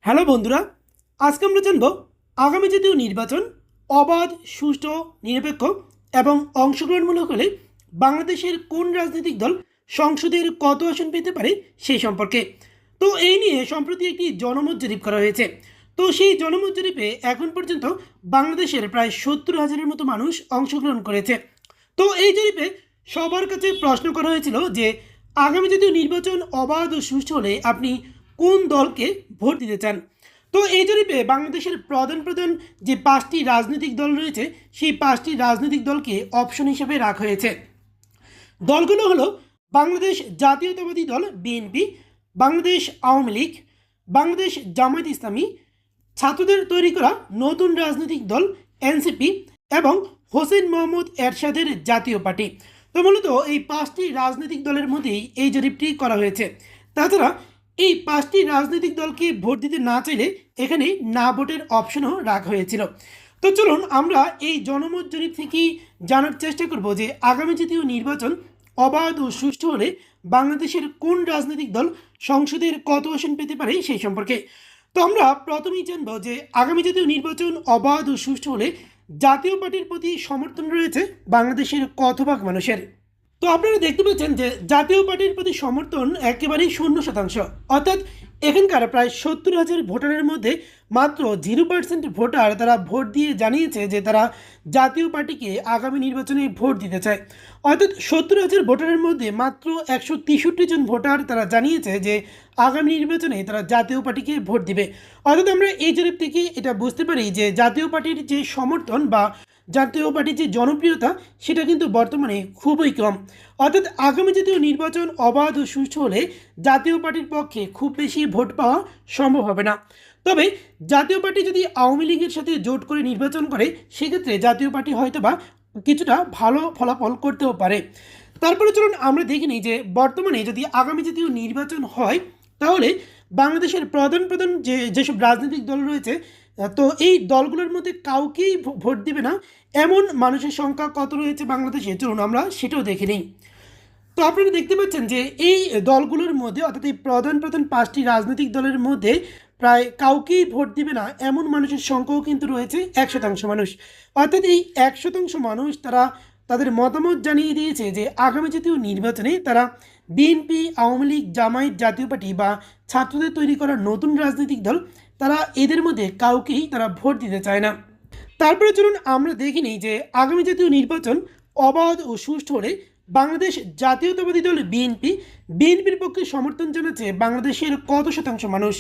Hello বন্ধুরা, আজকে আমরা জানব আগামী জাতীয় নির্বাচন অবাধ, সুষ্ঠু, নিরপেক্ষ এবং অংশগ্রহণমূলক হলে বাংলাদেশের কোন রাজনৈতিক দল সংসদের কত আসন পেতে পারে সেই সম্পর্কে। তো এই নিয়ে সম্প্রতি একটি জনমত জরিপ করা হয়েছে। তো সেই জনমত জরিপে এখন পর্যন্ত বাংলাদেশের প্রায় 70,000-এর মতো মানুষ অংশগ্রহণ করেছে। তো এই জরিপে সবার কাছে প্রশ্ন করা হয়েছিল যে আগামী জাতীয় নির্বাচন অবাধ ও সুষ্ঠু হলে আপনি কোন দলকে ভোট দিতে চান। তো এই জরিপে বাংলাদেশের প্রধান প্রধান যে 5টি রাজনৈতিক দল রয়েছে সেই 5টি রাজনৈতিক দলকে অপশন হিসেবে রাখা হয়েছে। দলগুলো হলো বাংলাদেশ জাতীয়তাবাদী দল বিএনপি, বাংলাদেশ আওয়ামী লীগ, বাংলাদেশ জামায়াত ইসলামী, ছাত্রদের তৈরি করা নতুন রাজনৈতিক দল এনসিপি এবং হোসেন মোহাম্মদ এরশাদের জাতীয় পার্টি। তো মূলত এই 5টি রাজনৈতিক দলের মধ্যেই এই জরিপটি করা হয়েছে। তাছাড়া এই 5টি রাজনৈতিক দলকে ভোট দিতে না চাইলে এখানে না ভোটের অপশনও রাখা হয়েছিল। তো চলুন আমরা এই জনমত জরিপ থেকেই জানার চেষ্টা করব যে আগামী জাতীয় নির্বাচন অবাধ ও সুষ্ঠু হলে বাংলাদেশের কোন রাজনৈতিক দল সংসদের কত আসন পেতে পারে সেই সম্পর্কে। তো আমরা প্রথমেই জানব যে আগামী জাতীয় নির্বাচন অবাধ ও সুষ্ঠু হলে জাতীয় পার্টির প্রতি সমর্থন রয়েছে বাংলাদেশের কত ভাগ মানুষের। তো আপনারা দেখতে পাচ্ছেন যে জাতীয় পার্টির প্রতি সমর্থন একেবারেই 0%, অর্থাৎ এখানকার প্রায় 70,000 ভোটারের মধ্যে মাত্র 0% ভোটার তারা ভোট দিয়ে জানিয়েছে যে তারা জাতীয় পার্টিকে আগামী নির্বাচনে ভোট দিতে চায়। অর্থাৎ 70,000 ভোটারের মধ্যে মাত্র 163 জন ভোটার তারা জানিয়েছে যে আগামী নির্বাচনে তারা জাতীয় পার্টিকে ভোট দিবে। অর্থাৎ আমরা এই জরিপ থেকে এটা বুঝতে পারি যে জাতীয় পার্টির যে সমর্থন বা জাতীয় পার্টির যে জনপ্রিয়তা সেটা কিন্তু বর্তমানে খুবই কম। অর্থাৎ আগামী জাতীয় নির্বাচন অবাধ ও সুষ্ঠু হলে জাতীয় পার্টির পক্ষে খুব বেশি ভোট পাওয়া সম্ভব হবে না। তবে জাতীয় পার্টি যদি আওয়ামী লীগের সাথে জোট করে নির্বাচন করে সেক্ষেত্রে জাতীয় পার্টি হয়তো বা কিছুটা ভালো ফলাফল করতেও পারে। তারপরে চলুন আমরা দেখে নিই যে বর্তমানে যদি আগামী জাতীয় নির্বাচন হয় তাহলে বাংলাদেশের প্রধান প্রধান যেসব রাজনৈতিক দল রয়েছে, তো এই দলগুলোর মধ্যে কাউকেই ভোট দিবে না এমন মানুষের সংখ্যা কত রয়েছে বাংলাদেশে, চলুন আমরা সেটাও দেখে নিই। তো আপনারা দেখতে পাচ্ছেন যে এই দলগুলোর মধ্যে অর্থাৎ এই প্রধান প্রধান 5টি রাজনৈতিক দলের মধ্যে প্রায় কাউকেই ভোট দিবে না এমন মানুষের সংখ্যাও কিন্তু রয়েছে 1% মানুষ। অর্থাৎ এই 1% মানুষ তারা তাদের মতামত জানিয়ে দিয়েছে যে আগামী জাতীয় নির্বাচনে তারা বিএনপি, আওয়ামী লীগ, জামায়াত, জাতীয় পার্টি বা ছাত্রদের তৈরি করা নতুন রাজনৈতিক দল তারা এদের মধ্যে কাউকেই তারা ভোট দিতে চায় না। তারপরে চলুন আমরা দেখে নিই যে আগামী জাতীয় নির্বাচন অবাধ ও সুষ্ঠু হলে বাংলাদেশ জাতীয়তাবাদী দল বিএনপির পক্ষে সমর্থন জানাচ্ছে বাংলাদেশের কত শতাংশ মানুষ।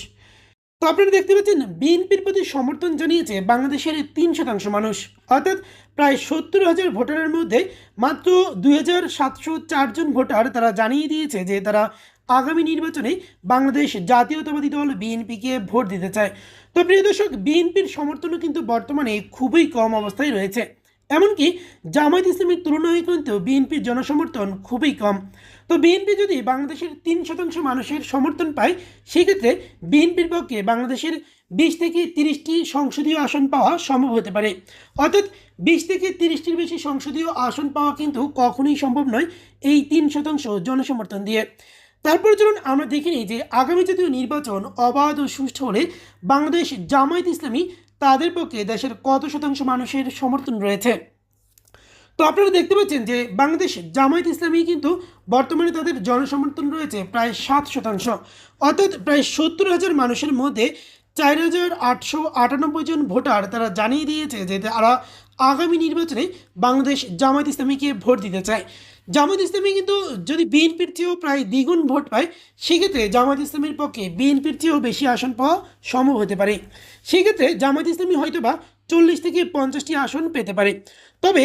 তো আপনারা দেখতে পাচ্ছেন বিএনপির প্রতি সমর্থন জানিয়েছে বাংলাদেশের 3% মানুষ, অর্থাৎ প্রায় 70,000 ভোটারের মধ্যে মাত্র 2,704 জন ভোটার তারা জানিয়ে দিয়েছে যে তারা আগামী নির্বাচনে বাংলাদেশ জাতীয়তাবাদী দল বিএনপিকে ভোট দিতে চায়। তো প্রিয় দর্শক, বিএনপির সমর্থনও কিন্তু বর্তমানে খুবই কম অবস্থায় রয়েছে। এমনকি জামায়াত ইসলামের তুলনায় কিন্তু বিএনপির জনসমর্থন খুবই কম। তো বিএনপি যদি বাংলাদেশের 3% মানুষের সমর্থন পায় সেক্ষেত্রে বিএনপির পক্ষে বাংলাদেশের 20 থেকে 30টি সংসদীয় আসন পাওয়া সম্ভব হতে পারে। অর্থাৎ 20 থেকে 30টির বেশি সংসদীয় আসন পাওয়া কিন্তু কখনোই সম্ভব নয় এই 3% জনসমর্থন দিয়ে। তারপরে চলুন আমরা দেখে নিই যে আগামী জাতীয় নির্বাচন অবাধ ও সুষ্ঠু হলে বাংলাদেশ জামায়াত ইসলামী তাদের পক্ষে দেশের কত শতাংশ মানুষের সমর্থন রয়েছে। তো আপনারা দেখতে পাচ্ছেন যে বাংলাদেশ জামায়াত ইসলামী কিন্তু বর্তমানে তাদের জনসমর্থন রয়েছে প্রায় 7%, অর্থাৎ প্রায় 70,000 মানুষের মধ্যে 4,898 জন ভোটার তারা জানিয়ে দিয়েছে যে তারা আগামী নির্বাচনে বাংলাদেশ জামায়াত ইসলামীকে ভোট দিতে চায়। জামায়াত ইসলামী কিন্তু যদি বিএনপির চেয়েও প্রায় দ্বিগুণ ভোট পায় সেক্ষেত্রে জামায়াত ইসলামীর পক্ষে বিএনপির চেয়েও বেশি আসন পাওয়া সম্ভব হতে পারে। সেক্ষেত্রে জামায়াত ইসলামী হয়তো বা 40 থেকে 50টি আসন পেতে পারে। তবে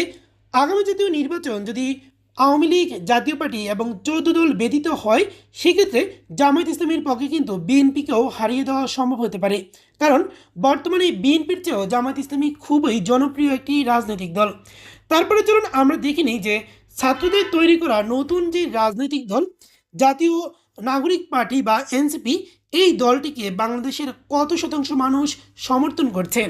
আগামী জাতীয় নির্বাচন যদি আওয়ামী লীগ, জাতীয় পার্টি এবং 14 দল ব্যতীত হয় সেক্ষেত্রে জামায়াত ইসলামীর পক্ষে কিন্তু বিএনপিকেও হারিয়ে দেওয়া সম্ভব হতে পারে, কারণ বর্তমানে বিএনপির চেয়েও জামায়াত ইসলামী খুবই জনপ্রিয় একটি রাজনৈতিক দল। তারপরে চলুন আমরা দেখে নিই যে ছাত্রদের তৈরি করা নতুন যে রাজনৈতিক দল জাতীয় নাগরিক পার্টি বা এনসিপি, এই দলটিকে বাংলাদেশের কত শতাংশ মানুষ সমর্থন করছে।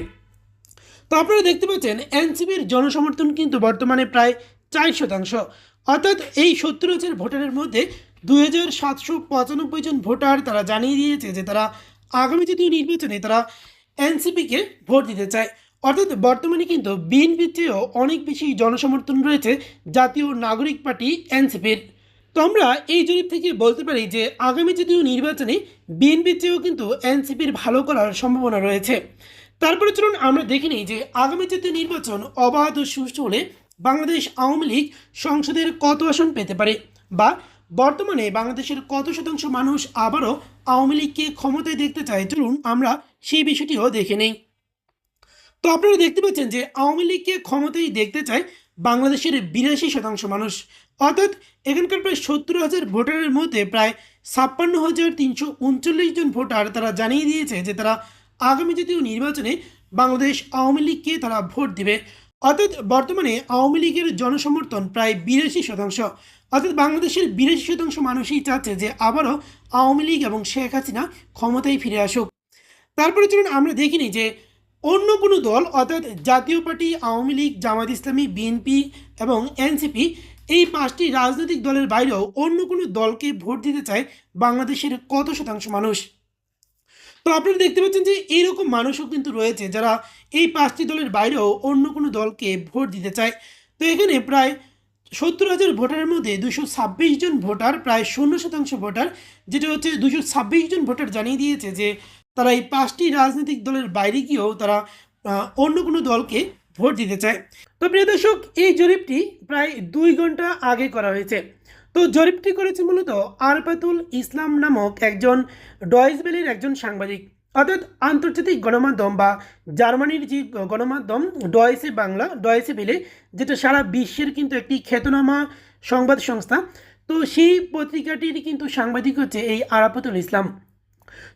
তো আপনারা দেখতে পাচ্ছেন এনসিপির জনসমর্থন কিন্তু বর্তমানে প্রায় 4%, অর্থাৎ এই 70,000 ভোটারের মধ্যে 2,795 জন ভোটার তারা জানিয়ে দিয়েছে যে তারা আগামী জাতীয় নির্বাচনে তারা এনসিপিকে ভোট দিতে চায়। অর্থাৎ বর্তমানে কিন্তু বিএনপির চেয়েও অনেক বেশি জনসমর্থন রয়েছে জাতীয় নাগরিক পার্টি এনসিপির। তো আমরা এই জরিপ থেকে বলতে পারি যে আগামী জাতীয় নির্বাচনে বিএনপির চেয়েও কিন্তু এনসিপির ভালো করার সম্ভাবনা রয়েছে। তারপরে চলুন আমরা দেখে নিই যে আগামী জাতীয় নির্বাচন অবাধ ও সুষ্ঠু হলে বাংলাদেশ আওয়ামী লীগ সংসদের কত আসন পেতে পারে, বা বর্তমানে বাংলাদেশের কত শতাংশ মানুষ আবারও আওয়ামী লীগকে ক্ষমতায় দেখতে চায়। চলুন আমরা সেই বিষয়টিও দেখে নেই। তো আপনারা দেখতে পাচ্ছেন যে আওয়ামী লীগকে ক্ষমতায় দেখতে চায় বাংলাদেশের 82% মানুষ। অর্থাৎ এখানকার প্রায় 70,000 ভোটারের মধ্যে প্রায় 56,339 জন ভোটার তারা জানিয়ে দিয়েছে যে তারা আগামী জাতীয় নির্বাচনে বাংলাদেশ আওয়ামী লীগকে তারা ভোট দিবে। অর্থাৎ বর্তমানে আওয়ামী লীগের জনসমর্থন প্রায় 82%। অর্থাৎ বাংলাদেশের 82% মানুষই চাচ্ছে যে আবারও আওয়ামী লীগ এবং শেখ হাসিনা ক্ষমতায় ফিরে আসুক। তারপরে চলুন আমরা দেখিনি যে অন্য কোনো দল অর্থাৎ জাতীয় পার্টি, আওয়ামী লীগ, জামায়াত ইসলামী, বিএনপি এবং এনসিপি এই 5টি রাজনৈতিক দলের বাইরেও অন্য কোনো দলকে ভোট দিতে চায় বাংলাদেশের কত শতাংশ মানুষ। তো আপনারা দেখতে পাচ্ছেন যে এইরকম মানুষও কিন্তু রয়েছে যারা এই 5টি দলের বাইরেও অন্য কোনো দলকে ভোট দিতে চায়। তো এখানে প্রায় 70,000 ভোটারের মধ্যে 226 জন ভোটার, প্রায় 0% ভোটার, যেটা হচ্ছে 226 জন ভোটার জানিয়ে দিয়েছে যে তারা এই 5টি রাজনৈতিক দলের বাইরে গিয়েও তারা অন্য কোনো দলকে ভোট দিতে চায়। তো প্রিয় দর্শক, এই জরিপটি প্রায় 2 ঘন্টা আগে করা হয়েছে। তো জরিপটি করেছে মূলত আরফাতুল ইসলাম নামক একজন ডয়েচ ভেলের একজন সাংবাদিক। অর্থাৎ আন্তর্জাতিক গণমাধ্যম বা জার্মানির যে গণমাধ্যম ডয়েচে বাংলা, ডয়েচে ভেলে, যেটা সারা বিশ্বের কিন্তু একটি খ্যাতনামা সংবাদ সংস্থা, তো সেই পত্রিকাটির কিন্তু সাংবাদিক হচ্ছে এই আরাফাতুল ইসলাম।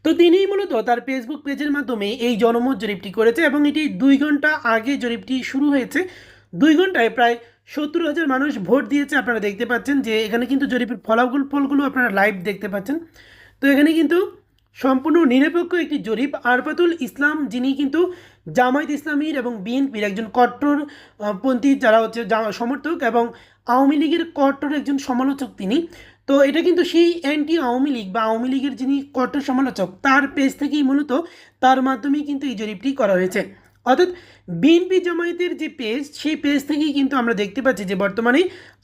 তো তিনিই মূলত তার ফেসবুক পেজের মাধ্যমে এই জনমত জরিপটি করেছে এবং এটি 2 ঘন্টা আগে জরিপটি শুরু হয়েছে। 2 ঘন্টায় প্রায় 70,000 মানুষ ভোট দিয়েছে। আপনারা দেখতে পাচ্ছেন যে এখানে কিন্তু জরিপের ফলাফলগুলো আপনারা লাইভ দেখতে পাচ্ছেন। তো এখানে কিন্তু সম্পূর্ণ নিরপেক্ষ একটি জরিপ। আরফাতুল ইসলাম, যিনি কিন্তু জামায়াত ইসলামীর এবং বিএনপির একজন কট্টরপন্থী যারা হচ্ছে সমর্থক এবং আওয়ামী লীগের কট্টর একজন সমালোচক তিনি। তো এটা কিন্তু সেই অ্যান্টি আওয়ামী লীগ বা আওয়ামী লীগের যিনি কট্টর সমালোচক তার পেজ থেকেই মূলত, তার মাধ্যমেই কিন্তু এই জরিপটি করা হয়েছে। অর্থাৎ বিএনপি জামায়াতের যে পেজ, সেই পেজ থেকেই কিন্তু আমরা দেখতে পাচ্ছি যে বর্তমানে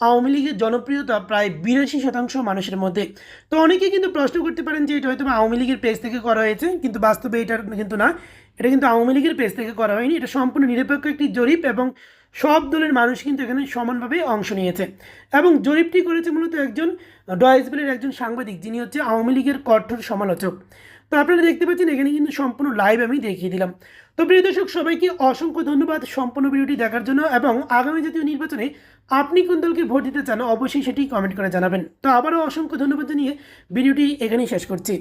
আওয়ামী লীগের জনপ্রিয়তা প্রায় 82% মানুষের মধ্যে। তো অনেকে কিন্তু প্রশ্ন করতে পারেন যে এটা হয়তো আওয়ামী লীগের পেজ থেকে করা হয়েছে, কিন্তু বাস্তবে এটা কিন্তু না, এটা কিন্তু আওয়ামী লীগের পেজ থেকে করা হয়নি। এটা সম্পূর্ণ নিরপেক্ষ একটি জরিপ এবং সব দলের মানুষ কিন্তু এখানে সমানভাবে অংশ নিয়েছে। এবং জরিপটি করেছে মূলত একজন ডয়েচ ভেলের একজন সাংবাদিক, যিনি হচ্ছে আওয়ামী লীগের কঠোর সমালোচক। তো আপনারা দেখতে পাচ্ছেন এখানে কিন্তু সম্পূর্ণ লাইভ আমি দেখিয়ে দিলাম। তো প্রিয় দর্শক, সবাইকে অসংখ্য ধন্যবাদ সম্পূর্ণ ভিডিওটি দেখার জন্য। এবং আগামী জাতীয় নির্বাচনে আপনি কোন দলকে ভোট দিতে চান অবশ্যই সেটি কমেন্ট করে জানাবেন। তো আবারও অসংখ্য ধন্যবাদ জানিয়ে ভিডিওটি এখানেই শেষ করছি।